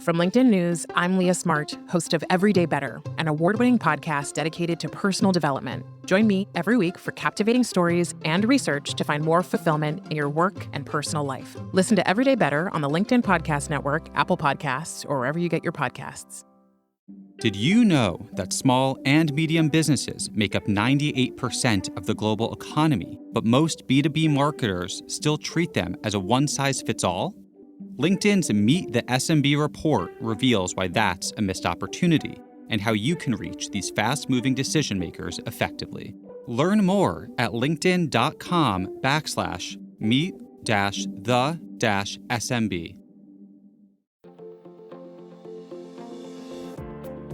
From LinkedIn News, I'm Leah Smart, host of Everyday Better, an award-winning podcast dedicated to personal development. Join me every week for captivating stories and research to find more fulfillment in your work and personal life. Listen to Everyday Better on the LinkedIn Podcast Network, Apple Podcasts, or wherever you get your podcasts. Did you know that small and medium businesses make up 98% of the global economy, but most B2B marketers still treat them as a one-size-fits-all? LinkedIn's Meet the SMB report reveals why that's a missed opportunity and how you can reach these fast-moving decision makers effectively. Learn more at linkedin.com/meet-the-SMB.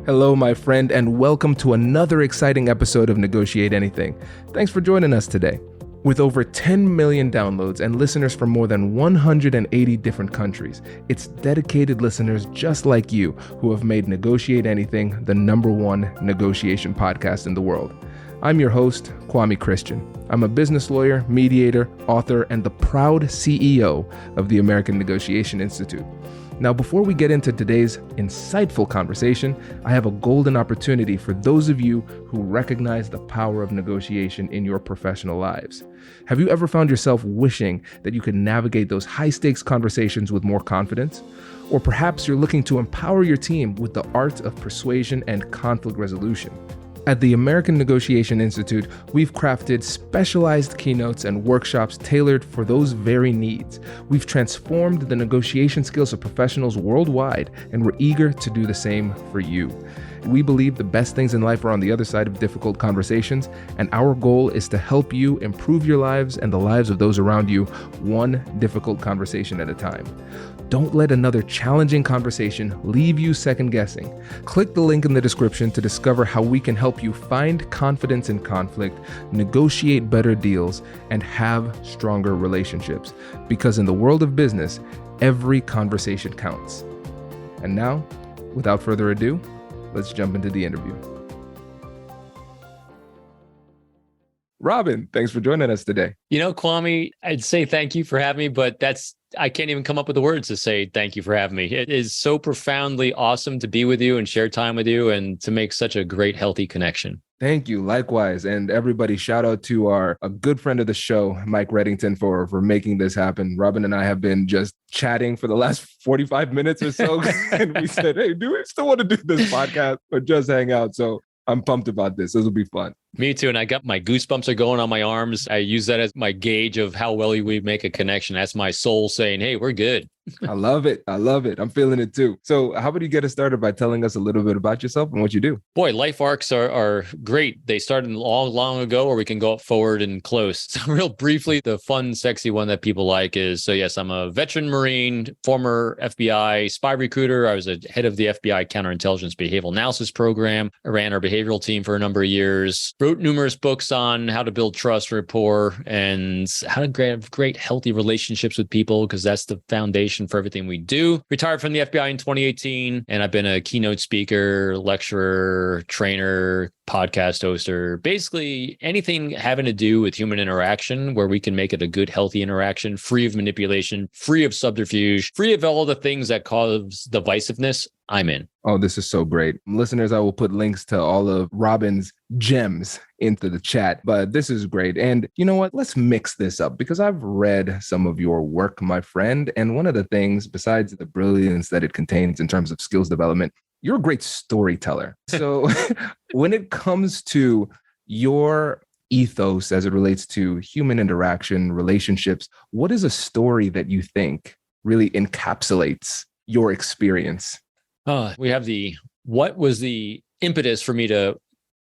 Hello, my friend, and welcome to another exciting episode of Negotiate Anything. Thanks for joining us today. With over 10 million downloads and listeners from more than 180 different countries, it's dedicated listeners just like you who have made Negotiate Anything the #1 negotiation podcast in the world. I'm your host, Kwame Christian. I'm a business lawyer, mediator, author, and the proud CEO of the American Negotiation Institute. Now, before we get into today's insightful conversation, I have a golden opportunity for those of you who recognize the power of negotiation in your professional lives. Have you ever found yourself wishing that you could navigate those high-stakes conversations with more confidence? Or perhaps you're looking to empower your team with the art of persuasion and conflict resolution. At the American Negotiation Institute, we've crafted specialized keynotes and workshops tailored for those very needs. We've transformed the negotiation skills of professionals worldwide, and we're eager to do the same for you. We believe the best things in life are on the other side of difficult conversations, and our goal is to help you improve your lives and the lives of those around you, one difficult conversation at a time. Don't let another challenging conversation leave you second guessing. Click the link in the description to discover how we can help you find confidence in conflict, negotiate better deals, and have stronger relationships. Because in the world of business, every conversation counts. And now, without further ado, let's jump into the interview. Robin, thanks for joining us today. You know, Kwame, I'd say thank you for having me, but I can't even come up with the words to say thank you for having me. It is so profoundly awesome to be with you and share time with you and to make such a great, healthy connection. Thank you. Likewise. And everybody, shout out to a good friend of the show, Mike Reddington, for making this happen. Robin and I have been just chatting for the last 45 minutes or so. And we said, hey, do we still want to do this podcast or just hang out? So I'm pumped about this. This will be fun. Me too. And I got my goosebumps are going on my arms. I use that as my gauge of how well we make a connection. That's my soul saying, hey, we're good. I love it. I love it. I'm feeling it too. So how about you get us started by telling us a little bit about yourself and what you do? Boy, life arcs are great. They started long ago, or we can go up forward and close. So real briefly, the fun, sexy one that people like is, so yes, I'm a veteran Marine, former FBI spy recruiter. I was a head of the FBI counterintelligence behavioral analysis program. I ran our behavioral team for a number of years, wrote numerous books on how to build trust, rapport, and how to have great, healthy relationships with people, because that's the foundation for everything we do. Retired from the FBI in 2018, and I've been a keynote speaker, lecturer, trainer, podcast hoster, basically anything having to do with human interaction where we can make it a good, healthy interaction, free of manipulation, free of subterfuge, free of all the things that cause divisiveness. I'm in. Oh, this is so great. Listeners, I will put links to all of Robin's gems into the chat, but this is great. And you know what? Let's mix this up because I've read some of your work, my friend. And one of the things, besides the brilliance that it contains in terms of skills development, you're a great storyteller. So when it comes to your ethos as it relates to human interaction, relationships, what is a story that you think really encapsulates your experience? We have what was the impetus for me to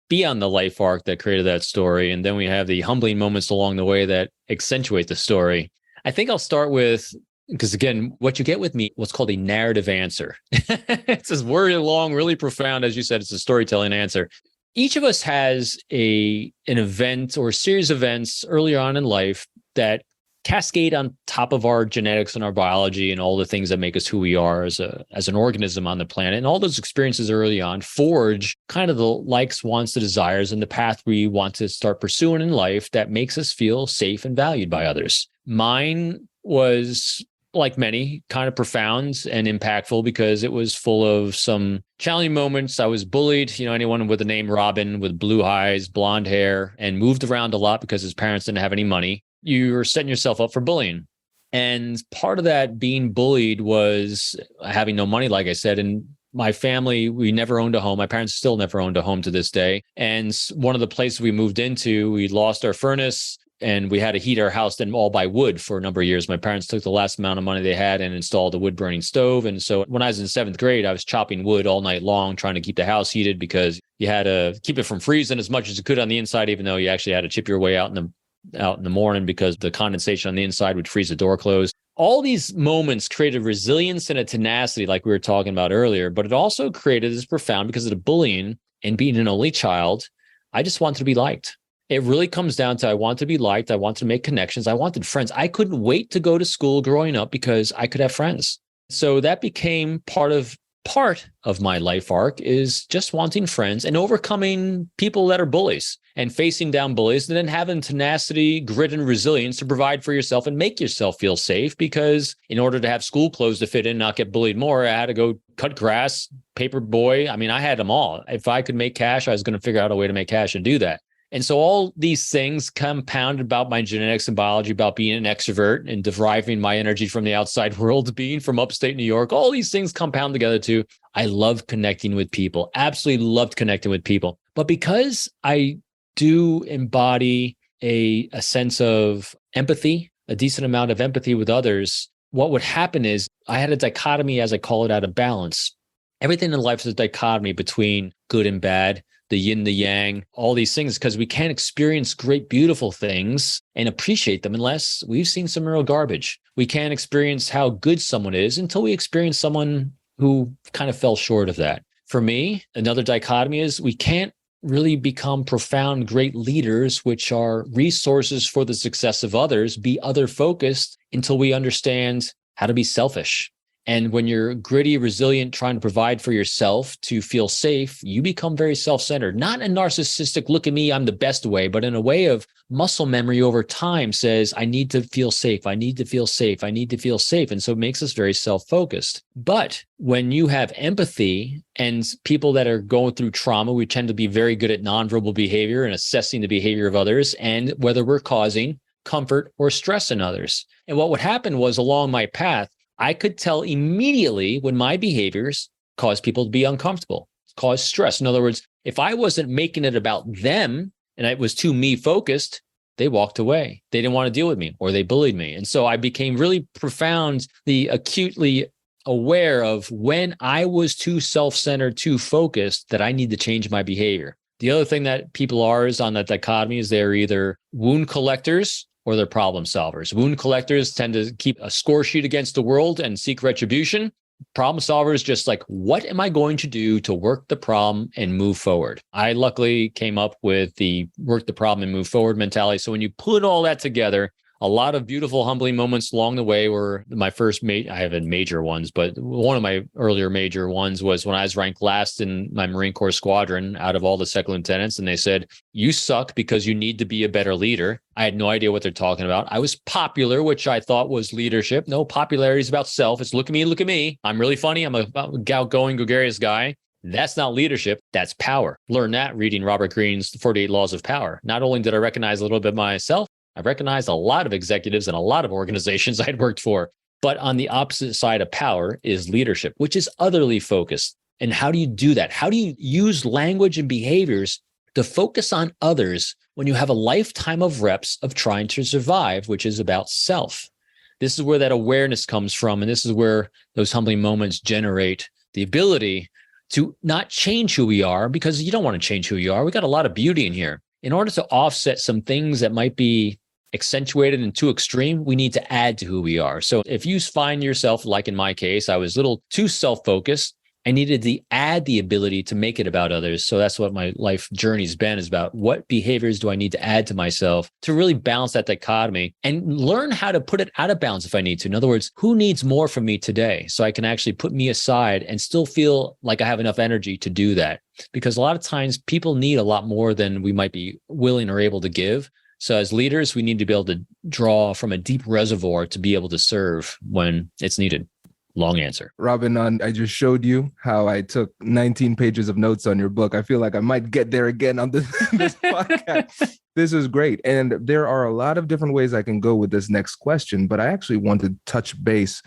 be on the life arc that created that story? And then we have the humbling moments along the way that accentuate the story. I think I'll start with, because again, what you get with me, what's called a narrative answer. It's this really long, really profound. As you said, it's a storytelling answer. Each of us has an event or a series of events early on in life that cascade on top of our genetics and our biology and all the things that make us who we are as an organism on the planet. And all those experiences early on forge kind of the likes, wants, the desires, and the path we want to start pursuing in life that makes us feel safe and valued by others. Mine was like many, kind of profound and impactful because it was full of some challenging moments. I was bullied, anyone with the name Robin with blue eyes, blonde hair, and moved around a lot because his parents didn't have any money. You were setting yourself up for bullying. And part of that being bullied was having no money, like I said. And my family, we never owned a home. My parents still never owned a home to this day. And one of the places we moved into, we lost our furnace and we had to heat our house then all by wood for a number of years. My parents took the last amount of money they had and installed a wood burning stove. And so when I was in 7th grade, I was chopping wood all night long, trying to keep the house heated because you had to keep it from freezing as much as you could on the inside, even though you actually had to chip your way out in the morning because the condensation on the inside would freeze the door closed. All these moments created resilience and a tenacity like we were talking about earlier, but it also created this profound because of the bullying and being an only child. I just wanted to be liked. It really comes down to I want to be liked. I want to make connections. I wanted friends. I couldn't wait to go to school growing up because I could have friends. So that became part of my life arc is just wanting friends and overcoming people that are bullies and facing down bullies and then having tenacity, grit, and resilience to provide for yourself and make yourself feel safe. Because in order to have school clothes to fit in, not get bullied more, I had to go cut grass, paper boy. I mean, I had them all. If I could make cash, I was going to figure out a way to make cash and do that. And so all these things compounded about my genetics and biology, about being an extrovert and deriving my energy from the outside world, being from upstate New York, all these things compound together too. I love connecting with people, absolutely loved connecting with people. But because I do embody a sense of empathy, a decent amount of empathy with others, what would happen is I had a dichotomy, as I call it, out of balance. Everything in life is a dichotomy between good and bad, the yin, the yang, all these things, because we can't experience great, beautiful things and appreciate them unless we've seen some real garbage. We can't experience how good someone is until we experience someone who kind of fell short of that. For me, another dichotomy is we can't really become profound, great leaders, which are resources for the success of others, be other focused until we understand how to be selfish. And when you're gritty, resilient, trying to provide for yourself to feel safe, you become very self-centered, not in a narcissistic, look at me, I'm the best way, but in a way of muscle memory over time says, I need to feel safe. I need to feel safe. I need to feel safe. And so it makes us very self-focused. But when you have empathy and people that are going through trauma, we tend to be very good at nonverbal behavior and assessing the behavior of others and whether we're causing comfort or stress in others. And what would happen was along my path, I could tell immediately when my behaviors caused people to be uncomfortable, cause stress. In other words, if I wasn't making it about them and it was too me focused, they walked away. They didn't want to deal with me or they bullied me. And so I became really profoundly, acutely aware of when I was too self-centered, too focused, that I need to change my behavior. The other thing that people are is on that dichotomy is they're either wound collectors or they're problem solvers. Wound collectors tend to keep a score sheet against the world and seek retribution. Problem solvers just like, what am I going to do to work the problem and move forward? I luckily came up with the work the problem and move forward mentality. So when you put all that together, a lot of beautiful, humbling moments along the way were my first, I have had major ones, but one of my earlier major ones was when I was ranked last in my Marine Corps squadron out of all the second lieutenants. And they said, you suck because you need to be a better leader. I had no idea what they're talking about. I was popular, which I thought was leadership. No, popularity is about self. It's look at me, look at me. I'm really funny. I'm a outgoing, gregarious guy. That's not leadership. That's power. Learn that reading Robert Greene's 48 Laws of Power. Not only did I recognize a little bit myself, I recognized a lot of executives and a lot of organizations I'd worked for. But on the opposite side of power is leadership, which is otherly focused. And how do you do that? How do you use language and behaviors to focus on others when you have a lifetime of reps of trying to survive, which is about self? This is where that awareness comes from. And this is where those humbling moments generate the ability to not change who we are, because you don't want to change who you are. We got a lot of beauty in here. In order to offset some things that might be accentuated and too extreme, we need to add to who we are. So if you find yourself, like in my case, I was a little too self-focused, I needed to add the ability to make it about others. So that's what my life journey's been, is about what behaviors do I need to add to myself to really balance that dichotomy and learn how to put it out of balance if I need to. In other words, who needs more from me today? So I can actually put me aside and still feel like I have enough energy to do that. Because a lot of times people need a lot more than we might be willing or able to give. So as leaders, we need to be able to draw from a deep reservoir to be able to serve when it's needed. Long answer. Robin, I just showed you how I took 19 pages of notes on your book. I feel like I might get there again on this podcast. This is great. And there are a lot of different ways I can go with this next question, but I actually want to touch base,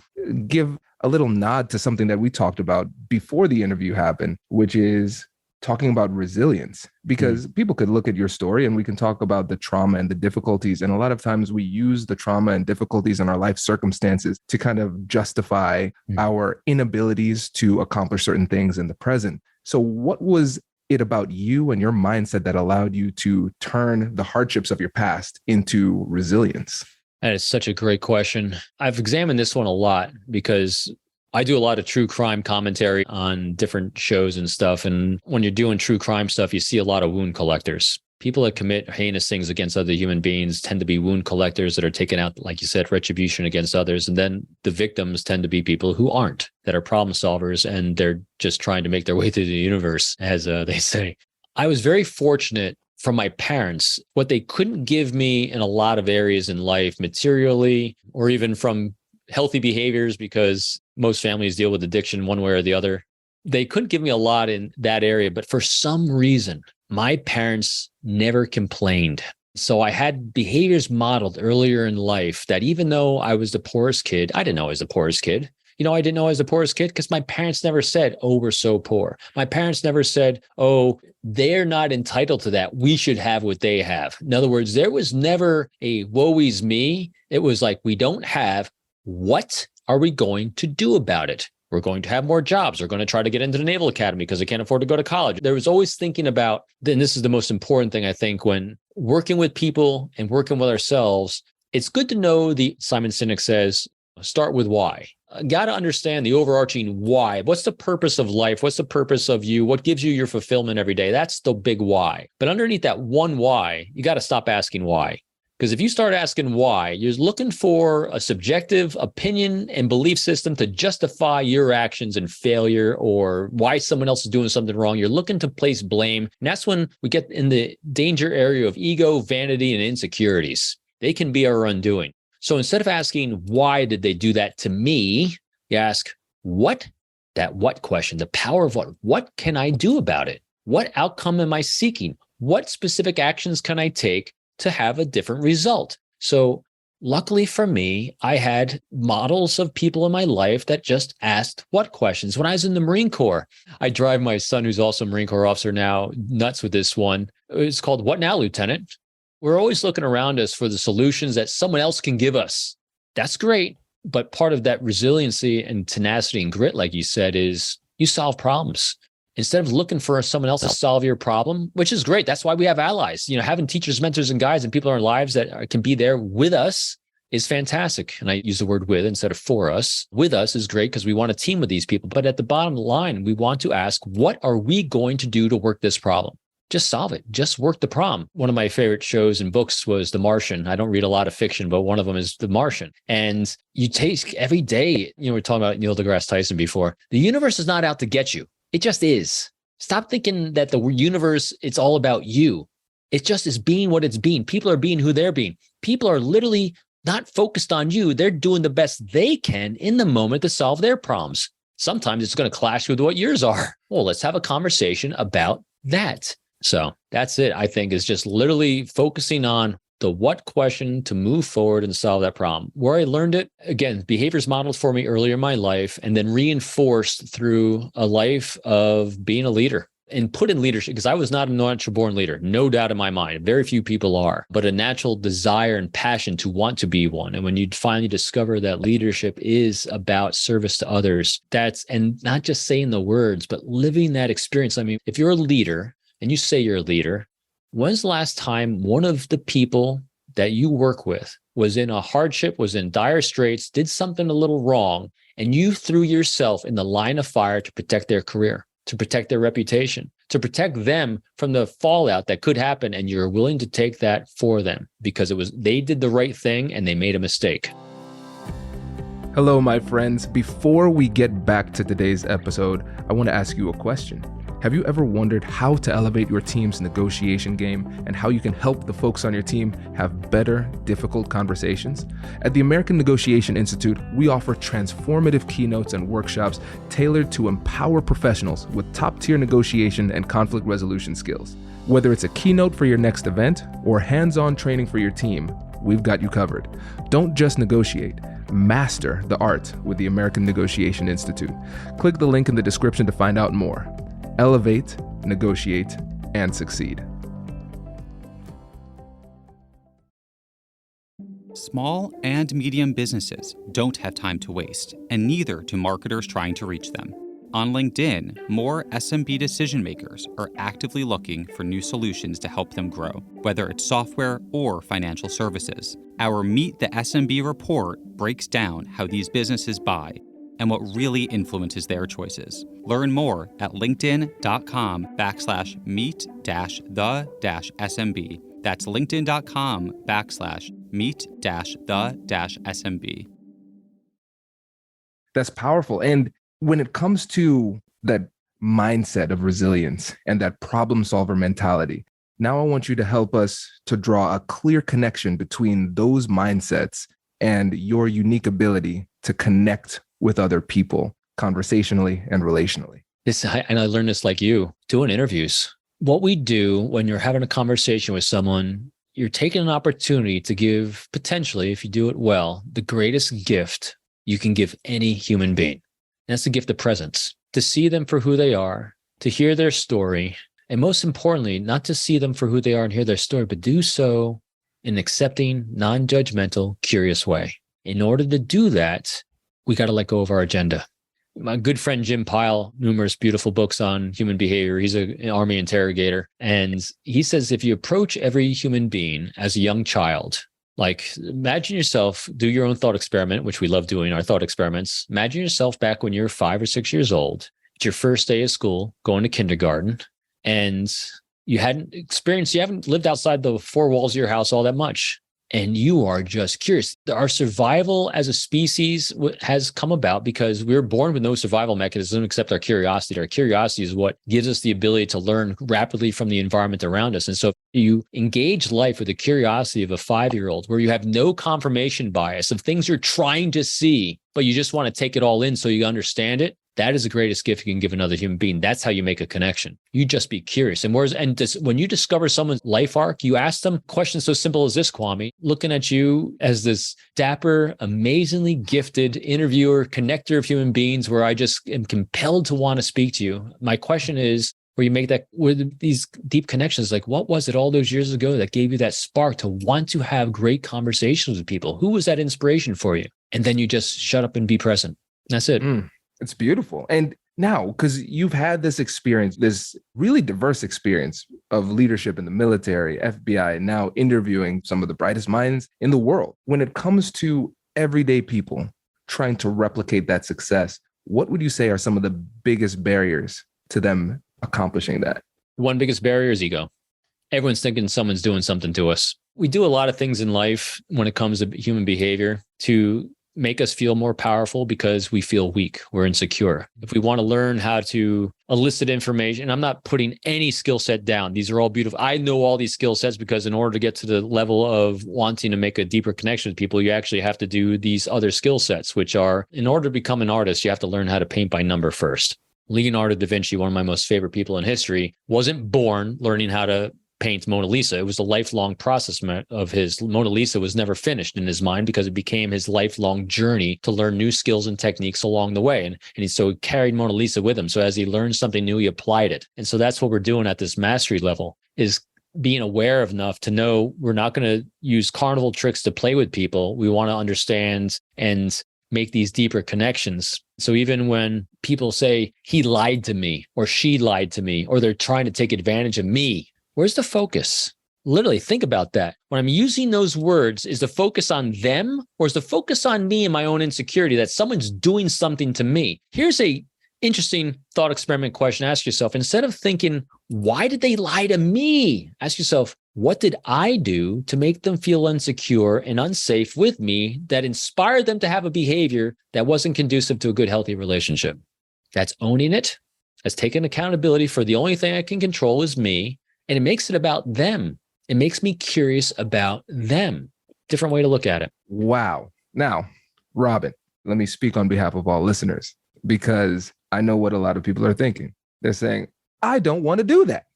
give a little nod to something that we talked about before the interview happened, which is talking about resilience, because people could look at your story and we can talk about the trauma and the difficulties. And a lot of times we use the trauma and difficulties in our life circumstances to kind of justify our inabilities to accomplish certain things in the present. So what was it about you and your mindset that allowed you to turn the hardships of your past into resilience? That is such a great question. I've examined this one a lot because I do a lot of true crime commentary on different shows and stuff. And when you're doing true crime stuff, you see a lot of wound collectors. People that commit heinous things against other human beings tend to be wound collectors that are taking out, like you said, retribution against others. And then the victims tend to be people who aren't, that are problem solvers, and they're just trying to make their way through the universe, as they say. I was very fortunate from my parents. What they couldn't give me in a lot of areas in life, materially, or even from healthy behaviors, because most families deal with addiction one way or the other. They couldn't give me a lot in that area, but for some reason, my parents never complained. So I had behaviors modeled earlier in life that even though I was the poorest kid, I didn't know I was the poorest kid. I didn't know I was the poorest kid because my parents never said, oh, we're so poor. My parents never said, oh, they're not entitled to that. We should have what they have. In other words, there was never a woe is me. It was like, we don't have. What are we going to do about it? We're going to have more jobs. We're going to try to get into the Naval Academy because I can't afford to go to college. There was always thinking about, and this is the most important thing, I think, when working with people and working with ourselves, it's good to know Simon Sinek says, start with why. Got to understand the overarching why. What's the purpose of life? What's the purpose of you? What gives you your fulfillment every day? That's the big why. But underneath that one why, you got to stop asking why. Because if you start asking why, you're looking for a subjective opinion and belief system to justify your actions and failure, or why someone else is doing something wrong. You're looking to place blame. And that's when we get in the danger area of ego, vanity, and insecurities. They can be our undoing. So instead of asking, why did they do that to me? You ask, what? That what question, the power of what? What can I do about it? What outcome am I seeking? What specific actions can I take to have a different result? So luckily for me, I had models of people in my life that just asked what questions. When I was in the Marine Corps, I drive my son, who's also a Marine Corps officer now, nuts with this one. It's called, What Now, Lieutenant? We're always looking around us for the solutions that someone else can give us. That's great. But part of that resiliency and tenacity and grit, like you said, is you solve problems. Instead of looking for someone else to solve your problem, which is great. That's why we have allies. Having teachers, mentors, and guides and people in our lives that can be there with us is fantastic. And I use the word with instead of for us. With us is great because we want to team with these people. But at the bottom line, we want to ask, what are we going to do to work this problem? Just solve it. Just work the problem. One of my favorite shows and books was The Martian. I don't read a lot of fiction, but one of them is The Martian. And you take every day, we were talking about Neil deGrasse Tyson before. The universe is not out to get you. It just is. Stop thinking that the universe, it's all about you. It just is being what it's being. People are being who they're being. People are literally not focused on you. They're doing the best they can in the moment to solve their problems. Sometimes it's going to clash with what yours are. Well, let's have a conversation about that. So that's it, I think, is just literally focusing on the what question to move forward and solve that problem. Where I learned it, again, behaviors modeled for me earlier in my life and then reinforced through a life of being a leader and put in leadership, because I was not a natural born leader, no doubt in my mind. Very few people are, but a natural desire and passion to want to be one. And when you finally discover that leadership is about service to others, and not just saying the words, but living that experience. I mean, if you're a leader and you say you're a leader, when's the last time one of the people that you work with was in a hardship, was in dire straits, did something a little wrong, and you threw yourself in the line of fire to protect their career, to protect their reputation, to protect them from the fallout that could happen, and you're willing to take that for them because they did the right thing and they made a mistake? Hello, my friends. Before we get back to today's episode, I want to ask you a question. Have you ever wondered how to elevate your team's negotiation game and how you can help the folks on your team have better, difficult conversations? At the American Negotiation Institute, we offer transformative keynotes and workshops tailored to empower professionals with top-tier negotiation and conflict resolution skills. Whether it's a keynote for your next event or hands-on training for your team, we've got you covered. Don't just negotiate. Master the art with the American Negotiation Institute. Click the link in the description to find out more. Elevate, negotiate, and succeed. Small and medium businesses don't have time to waste, and neither do marketers trying to reach them. On LinkedIn, more SMB decision makers are actively looking for new solutions to help them grow, whether it's software or financial services. Our Meet the SMB report breaks down how these businesses buy and what really influences their choices. Learn more at linkedin.com/meet-the-SMB. That's linkedin.com/meet-the-SMB. That's powerful. And when it comes to that mindset of resilience and that problem solver mentality, now I want you to help us to draw a clear connection between those mindsets and your unique ability to connect with other people conversationally and relationally. And I learned this like you, doing interviews. What we do when you're having a conversation with someone, you're taking an opportunity to give, potentially, if you do it well, the greatest gift you can give any human being. And that's the gift of presence, to see them for who they are, to hear their story, and most importantly, not to see them for who they are and hear their story, but do so in an accepting, non-judgmental, curious way. In order to do that, we got to let go of our agenda. My good friend Jim Pyle, numerous beautiful books on human behavior. He's an Army interrogator. And he says, if you approach every human being as a young child, like imagine yourself, do your own thought experiment, which we love doing, our thought experiments. Imagine yourself back when you're 5 or 6 years old. It's your first day of school, going to kindergarten, and you haven't lived outside the four walls of your house all that much. And you are just curious. Our survival as a species has come about because we were born with no survival mechanism except our curiosity. Our curiosity is what gives us the ability to learn rapidly from the environment around us. And so you engage life with the curiosity of a 5-year-old where you have no confirmation bias of things you're trying to see, but you just want to take it all in so you understand it. That is the greatest gift you can give another human being. That's how you make a connection. You just be curious. And when you discover someone's life arc, you ask them questions so simple as this, Kwame, looking at you as this dapper, amazingly gifted interviewer, connector of human beings, where I just am compelled to want to speak to you. My question is, where you make that with these deep connections, like what was it all those years ago that gave you that spark to want to have great conversations with people? Who was that inspiration for you? And then you just shut up and be present. That's it. It's beautiful. And now, because you've had this experience, this really diverse experience of leadership in the military, FBI, and now interviewing some of the brightest minds in the world. When it comes to everyday people trying to replicate that success, what would you say are some of the biggest barriers to them accomplishing that? One biggest barrier is ego. Everyone's thinking someone's doing something to us. We do a lot of things in life when it comes to human behavior to make us feel more powerful because we feel weak, we're insecure. If we want to learn how to elicit information, and I'm not putting any skill set down. These are all beautiful. I know all these skill sets because in order to get to the level of wanting to make a deeper connection with people, you actually have to do these other skill sets, which are, in order to become an artist, you have to learn how to paint by number first. Leonardo da Vinci, one of my most favorite people in history, wasn't born learning how to paint Mona Lisa. It was a lifelong process of his. Mona Lisa was never finished in his mind because it became his lifelong journey to learn new skills and techniques along the way. And so he carried Mona Lisa with him. So as he learned something new, he applied it. And so that's what we're doing at this mastery level, is being aware of enough to know we're not going to use carnival tricks to play with people. We want to understand and make these deeper connections. So even when people say he lied to me or she lied to me, or they're trying to take advantage of me, where's the focus? Literally think about that. When I'm using those words, is the focus on them or is the focus on me and my own insecurity that someone's doing something to me? Here's a interesting thought experiment question. Ask yourself, instead of thinking, why did they lie to me? Ask yourself, what did I do to make them feel insecure and unsafe with me that inspired them to have a behavior that wasn't conducive to a good, healthy relationship? That's owning it. as taking accountability for the only thing I can control is me. And it makes it about them. It makes me curious about them. Different way to look at it. Wow. Now, Robin, let me speak on behalf of all listeners, because I know what a lot of people are thinking. They're saying, I don't want to do that.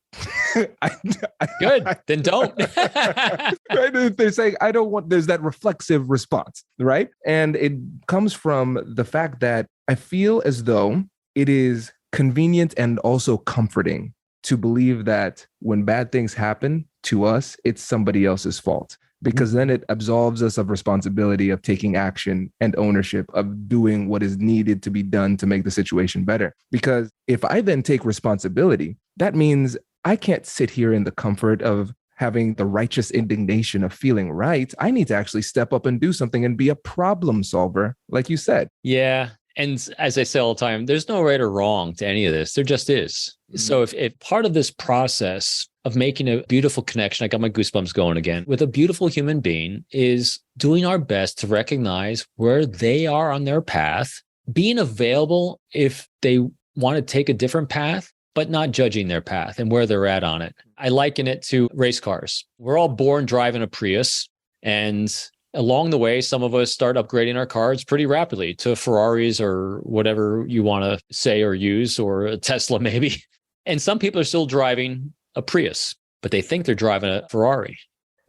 Good. Then don't. Right? They're saying, I don't want, there's that reflexive response, right? And it comes from the fact that I feel as though it is convenient and also comforting to believe that when bad things happen to us, it's somebody else's fault, because then it absolves us of responsibility of taking action and ownership of doing what is needed to be done to make the situation better. Because if I then take responsibility, that means I can't sit here in the comfort of having the righteous indignation of feeling right. I need to actually step up and do something and be a problem solver, like you said. Yeah. And as I say all the time, there's no right or wrong to any of this. There just is. So if part of this process of making a beautiful connection, I got my goosebumps going again, with a beautiful human being is doing our best to recognize where they are on their path, being available if they want to take a different path, but not judging their path and where they're at on it. I liken it to race cars. We're all born driving a Prius, and along the way, some of us start upgrading our cars pretty rapidly to Ferraris or whatever you want to say or use, or a Tesla maybe. And some people are still driving a Prius, but they think they're driving a Ferrari.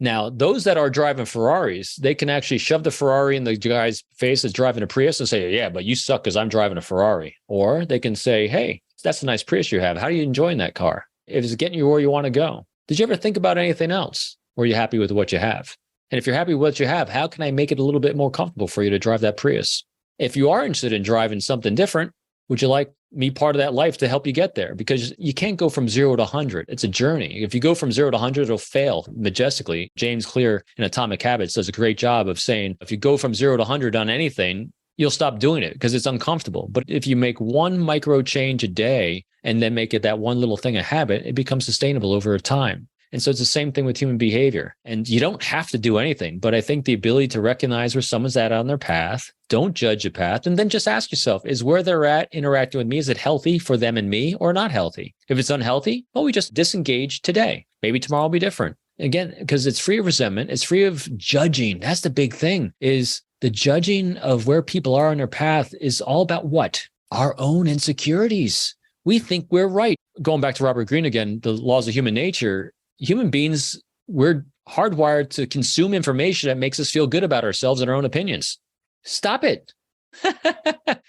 Now, those that are driving Ferraris, they can actually shove the Ferrari in the guy's face that's driving a Prius and say, yeah, but you suck because I'm driving a Ferrari. Or they can say, hey, that's a nice Prius you have. How are you enjoying that car? Is it getting you where you want to go? Did you ever think about anything else? Or are you happy with what you have? And if you're happy with what you have, how can I make it a little bit more comfortable for you to drive that Prius? If you are interested in driving something different, would you like me part of that life to help you get there? Because you can't go from 0 to 100. It's a journey. If you go from 0 to 100, it'll fail majestically. James Clear in Atomic Habits does a great job of saying, if you go from 0 to 100 on anything, you'll stop doing it because it's uncomfortable. But if you make one micro change a day and then make it that one little thing a habit, it becomes sustainable over time. And so it's the same thing with human behavior. And you don't have to do anything, but I think the ability to recognize where someone's at on their path, don't judge a path, and then just ask yourself, is where they're at interacting with me, is it healthy for them and me or not healthy? If it's unhealthy, well, we just disengage today. Maybe tomorrow will be different. Again, because it's free of resentment, it's free of judging. That's the big thing, is the judging of where people are on their path is all about what? Our own insecurities. We think we're right. Going back to Robert Greene again, the laws of human nature, human beings, we're hardwired to consume information that makes us feel good about ourselves and our own opinions. Stop it.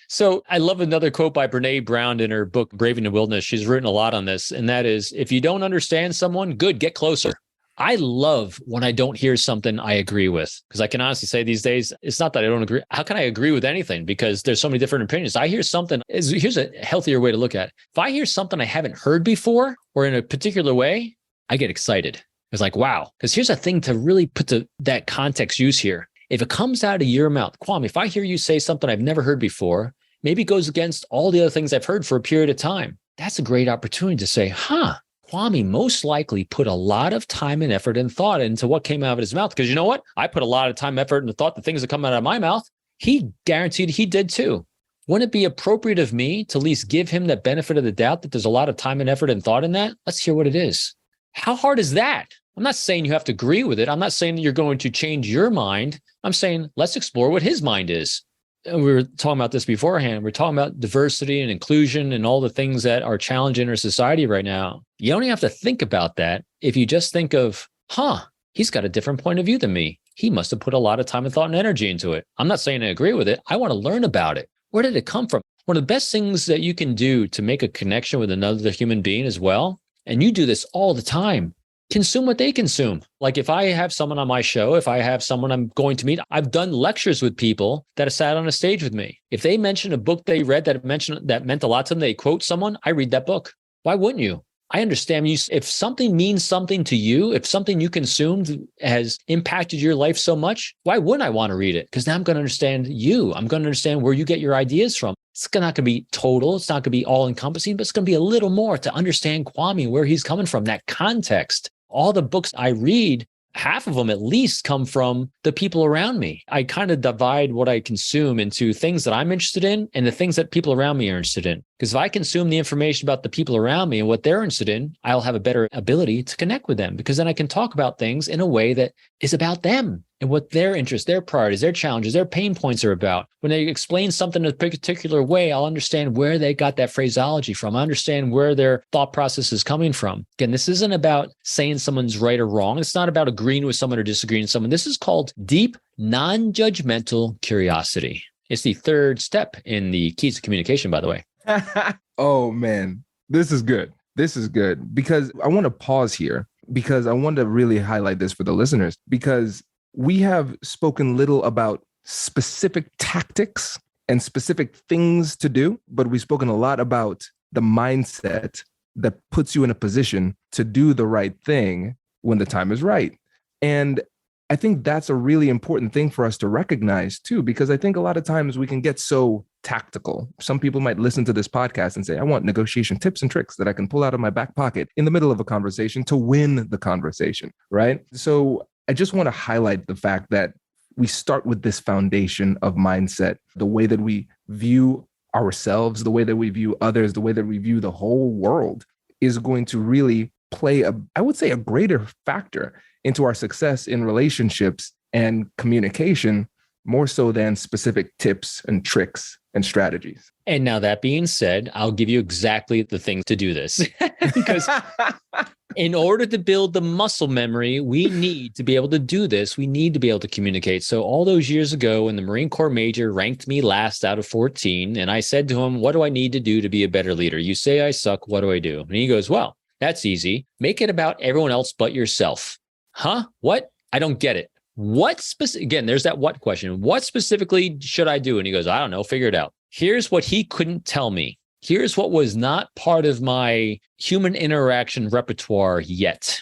So I love another quote by Brene Brown in her book, Braving the Wilderness. She's written a lot on this. And that is, if you don't understand someone, good, get closer. I love when I don't hear something I agree with, because I can honestly say these days, it's not that I don't agree. How can I agree with anything? Because there's so many different opinions. I hear something, here's a healthier way to look at it. If I hear something I haven't heard before or in a particular way, I get excited. It's like, wow, because here's a thing to really put that context use here. If it comes out of your mouth, Kwame, if I hear you say something I've never heard before, maybe it goes against all the other things I've heard for a period of time. That's a great opportunity to say, Kwame most likely put a lot of time and effort and thought into what came out of his mouth. Because you know what? I put a lot of time, effort, and thought the things that come out of my mouth, he guaranteed he did too. Wouldn't it be appropriate of me to at least give him the benefit of the doubt that there's a lot of time and effort and thought in that? Let's hear what it is. How hard is that? I'm not saying you have to agree with it. I'm not saying that you're going to change your mind. I'm saying let's explore what his mind is. And we were talking about this beforehand. We're talking about diversity and inclusion and all the things that are challenging our society right now. You don't even have to think about that. If you just think of, he's got a different point of view than me. He must have put a lot of time and thought and energy into it. I'm not saying I agree with it. I want to learn about it. Where did it come from? One of the best things that you can do to make a connection with another human being as well, and you do this all the time, consume what they consume. Like if I have someone on my show, if I have someone I'm going to meet, I've done lectures with people that have sat on a stage with me. If they mention a book they read that meant a lot to them, they quote someone, I read that book. Why wouldn't you? I understand you. If something means something to you, if something you consumed has impacted your life so much, why wouldn't I want to read it? Because now I'm going to understand you. I'm going to understand where you get your ideas from. It's not going to be total. It's not going to be all encompassing, but it's going to be a little more to understand Kwame, where he's coming from, that context. All the books I read, half of them at least come from the people around me. I kind of divide what I consume into things that I'm interested in and the things that people around me are interested in. Because if I consume the information about the people around me and what they're interested in, I'll have a better ability to connect with them, because then I can talk about things in a way that is about them and what their interests, their priorities, their challenges, their pain points are about. When they explain something in a particular way, I'll understand where they got that phraseology from. I understand where their thought process is coming from. Again, this isn't about saying someone's right or wrong. It's not about agreeing with someone or disagreeing with someone. This is called deep, non-judgmental curiosity. It's the third step in the keys to communication, by the way. Oh, man, this is good. This is good, because I want to pause here, because I want to really highlight this for the listeners, because we have spoken little about specific tactics and specific things to do, but we've spoken a lot about the mindset that puts you in a position to do the right thing when the time is right. And I think that's a really important thing for us to recognize too, because I think a lot of times we can get so tactical. Some people might listen to this podcast and say, I want negotiation tips and tricks that I can pull out of my back pocket in the middle of a conversation to win the conversation, right? So I just want to highlight the fact that we start with this foundation of mindset, the way that we view ourselves, the way that we view others, the way that we view the whole world is going to really play I would say a greater factor into our success in relationships and communication, more so than specific tips and tricks and strategies. And now that being said, I'll give you exactly the things to do this. Because in order to build the muscle memory, we need to be able to do this. We need to be able to communicate. So all those years ago, when the Marine Corps major ranked me last out of 14, and I said to him, what do I need to do to be a better leader? You say I suck. What do I do? And he goes, well, that's easy. Make it about everyone else but yourself. Huh? What? I don't get it. Again, there's that what question. What specifically should I do? And he goes, I don't know, figure it out. Here's what he couldn't tell me. Here's what was not part of my human interaction repertoire yet.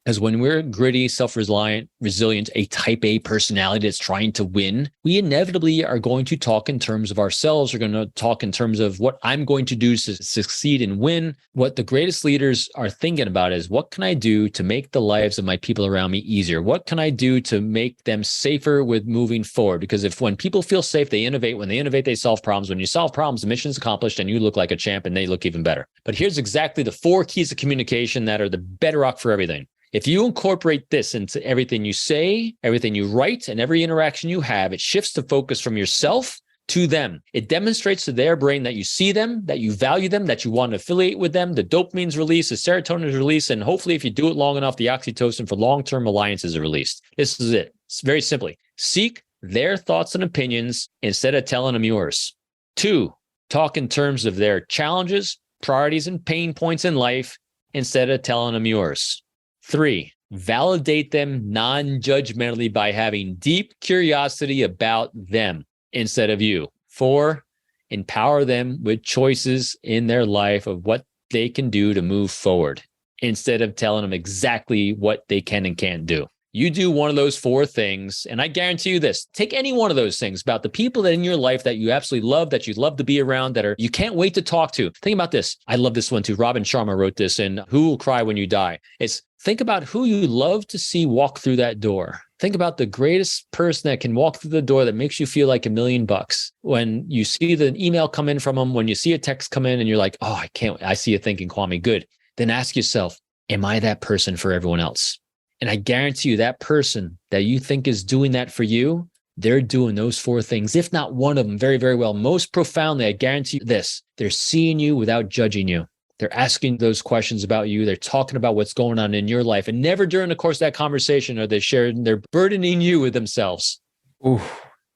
Because when we're gritty, self-reliant, resilient, a type A personality that's trying to win, we inevitably are going to talk in terms of ourselves. We're going to talk in terms of what I'm going to do to succeed and win. What the greatest leaders are thinking about is, what can I do to make the lives of my people around me easier? What can I do to make them safer with moving forward? Because when people feel safe, they innovate. When they innovate, they solve problems. When you solve problems, the mission's accomplished and you look like a champ and they look even better. But here's exactly the 4 keys of communication that are the bedrock for everything. If you incorporate this into everything you say, everything you write, and every interaction you have, it shifts the focus from yourself to them. It demonstrates to their brain that you see them, that you value them, that you want to affiliate with them. The dopamine's released, the serotonin's released, and hopefully if you do it long enough, the oxytocin for long-term alliances are released. This is it. It's very simply, seek their thoughts and opinions instead of telling them yours. 2, talk in terms of their challenges, priorities, and pain points in life instead of telling them yours. 3, validate them non-judgmentally by having deep curiosity about them instead of you. 4, empower them with choices in their life of what they can do to move forward instead of telling them exactly what they can and can't do. You do one of those 4 things, and I guarantee you this, take any one of those things about the people that in your life that you absolutely love, that you love to be around, you can't wait to talk to. Think about this. I love this one too. Robin Sharma wrote this in Who Will Cry When You Die? It's think about who you love to see walk through that door. Think about the greatest person that can walk through the door that makes you feel like $1 million. When you see the email come in from them, when you see a text come in and you're like, oh, I see you thinking, Kwame, good. Then ask yourself, am I that person for everyone else? And I guarantee you that person that you think is doing that for you, they're doing those 4 things, if not one of them, very, very well. Most profoundly, I guarantee you this, they're seeing you without judging you. They're asking those questions about you. They're talking about what's going on in your life. And never during the course of that conversation are they sharing, they're burdening you with themselves. Ooh,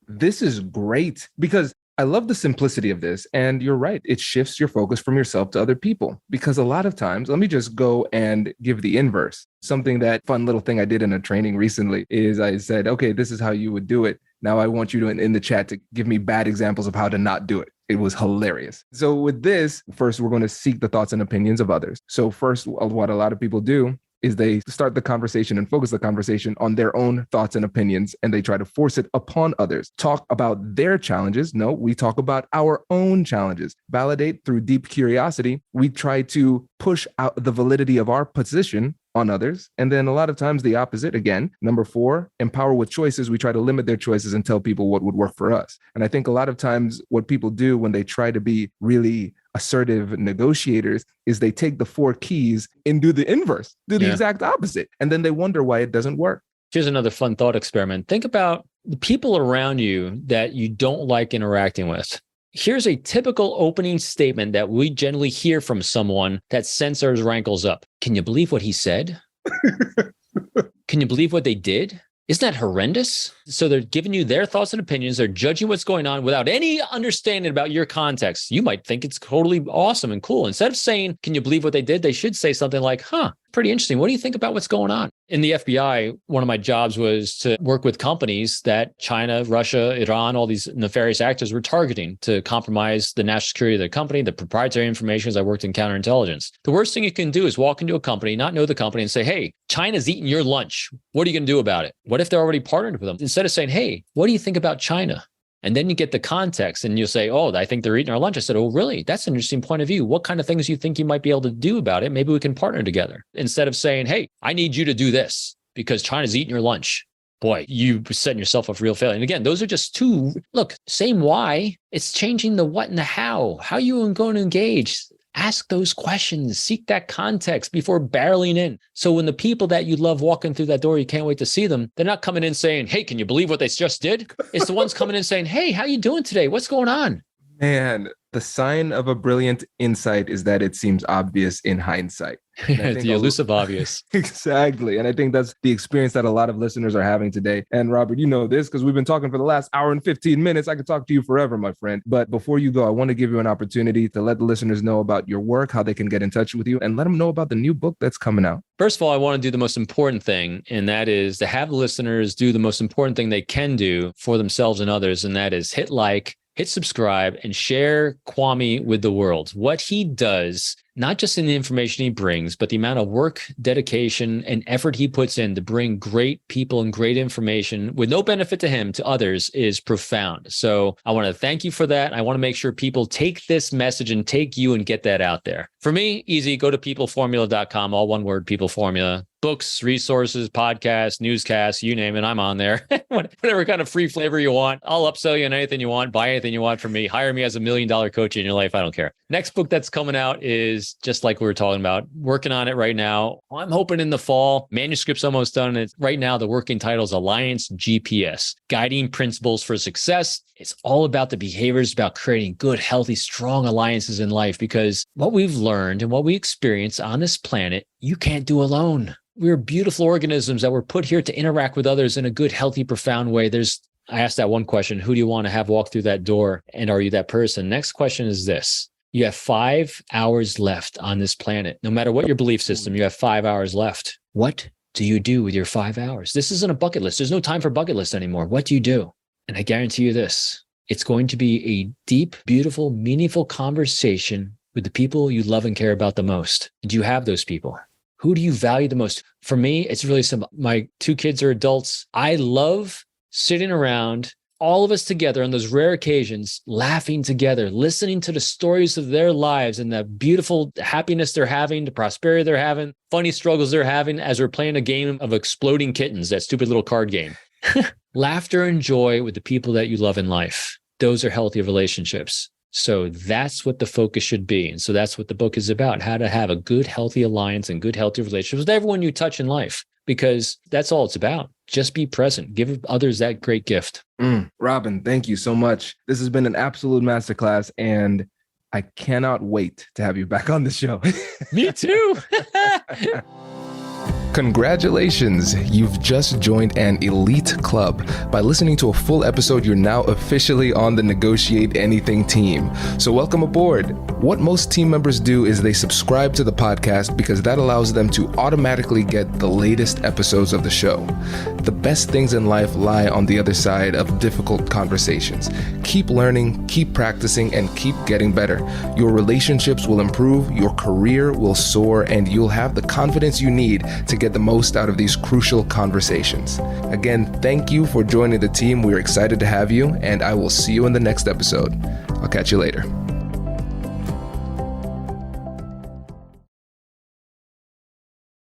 this is great, because I love the simplicity of this. And you're right. It shifts your focus from yourself to other people. Because a lot of times, let me just go and give the inverse. Something that fun little thing I did in a training recently is I said, okay, this is how you would do it. Now I want you to, in the chat, to give me bad examples of how to not do it. It was hilarious. So with this, first, we're going to seek the thoughts and opinions of others. So first, what a lot of people do is they start the conversation and focus the conversation on their own thoughts and opinions, and they try to force it upon others. Talk about their challenges. No, we talk about our own challenges. Validate through deep curiosity. We try to push out the validity of our position on others. And then a lot of times the opposite again. Number 4, empower with choices. We try to limit their choices and tell people what would work for us. And I think a lot of times what people do when they try to be really assertive negotiators is they take the 4 keys and do the inverse, do the exact opposite. And then they wonder why it doesn't work. Here's another fun thought experiment. Think about the people around you that you don't like interacting with. Here's a typical opening statement that we generally hear from someone that sends our rankles up. Can you believe what he said? Can you believe what they did? Isn't that horrendous? So they're giving you their thoughts and opinions. They're judging what's going on without any understanding about your context. You might think it's totally awesome and cool. Instead of saying, can you believe what they did? They should say something like, pretty interesting. What do you think about what's going on? In the FBI, one of my jobs was to work with companies that China, Russia, Iran, all these nefarious actors were targeting to compromise the national security of the company, the proprietary information, as I worked in counterintelligence. The worst thing you can do is walk into a company, not know the company, and say, hey, China's eating your lunch. What are you going to do about it? What if they're already partnered with them? Instead of saying, hey, what do you think about China? And then you get the context and you'll say, oh, I think they're eating our lunch. I said, oh, really? That's an interesting point of view. What kind of things do you think you might be able to do about it? Maybe we can partner together. Instead of saying, hey, I need you to do this because China's eating your lunch. Boy, you setting yourself up for real failure. And again, those are just two, look, same why. It's changing the what and the how. How are you going to engage? Ask those questions, seek that context before barreling in. So when the people that you love walking through that door, you can't wait to see them, they're not coming in saying, hey, can you believe what they just did? It's the ones coming in saying, hey, how you doing today? What's going on? Man, the sign of a brilliant insight is that it seems obvious in hindsight. The elusive obvious. Exactly. And I think that's the experience that a lot of listeners are having today. And Robert, you know this because we've been talking for the last hour and 15 minutes. I could talk to you forever, my friend. But before you go, I want to give you an opportunity to let the listeners know about your work, how they can get in touch with you, and let them know about the new book that's coming out. First of all, I want to do the most important thing, and that is to have listeners do the most important thing they can do for themselves and others, and that is hit like, hit subscribe, and share Kwame with the world. What he does, not just in the information he brings, but the amount of work, dedication, and effort he puts in to bring great people and great information with no benefit to him to others is profound. So I want to thank you for that. I want to make sure people take this message and take you and get that out there. For me, easy, go to peopleformula.com, all one word, People Formula. Books, resources, podcasts, newscasts, you name it, I'm on there. Whatever kind of free flavor you want. I'll upsell you on anything you want, buy anything you want from me, hire me as $1 million coach in your life. I don't care. Next book that's coming out is just like we were talking about, working on it right now. I'm hoping in the fall. Manuscript's almost done. It's right now, the working title is Alliance GPS, Guiding Principles for Success. It's all about the behaviors, about creating good, healthy, strong alliances in life, because what we've learned and what we experience on this planet, you can't do alone. We're beautiful organisms that were put here to interact with others in a good, healthy, profound way. I asked that one question, who do you want to have walk through that door? And are you that person? Next question is this. You have 5 hours left on this planet. No matter what your belief system, you have 5 hours left. What do you do with your 5 hours? This isn't a bucket list. There's no time for bucket list anymore. What do you do? And I guarantee you this, it's going to be a deep, beautiful, meaningful conversation with the people you love and care about the most. Do you have those people? Who do you value the most? For me, it's really simple. My 2 kids are adults. I love sitting around, all of us together on those rare occasions, laughing together, listening to the stories of their lives and the beautiful happiness they're having, the prosperity they're having, funny struggles they're having as we're playing a game of exploding kittens, that stupid little card game. Laughter and joy with the people that you love in life. Those are healthy relationships. So that's what the focus should be. And so that's what the book is about, how to have a good, healthy alliance and good, healthy relationships with everyone you touch in life, because that's all it's about. Just be present. Give others that great gift. Robin, thank you so much. This has been an absolute masterclass, and I cannot wait to have you back on the show. Me too. Congratulations, you've just joined an elite club. By listening to a full episode, you're now officially on the Negotiate Anything team. So welcome aboard. What most team members do is they subscribe to the podcast because that allows them to automatically get the latest episodes of the show. The best things in life lie on the other side of difficult conversations. Keep learning, keep practicing, and keep getting better. Your relationships will improve, your career will soar, and you'll have the confidence you need to get the most out of these crucial conversations. Again, thank you for joining the team. We're excited to have you, and I will see you in the next episode. I'll catch you later.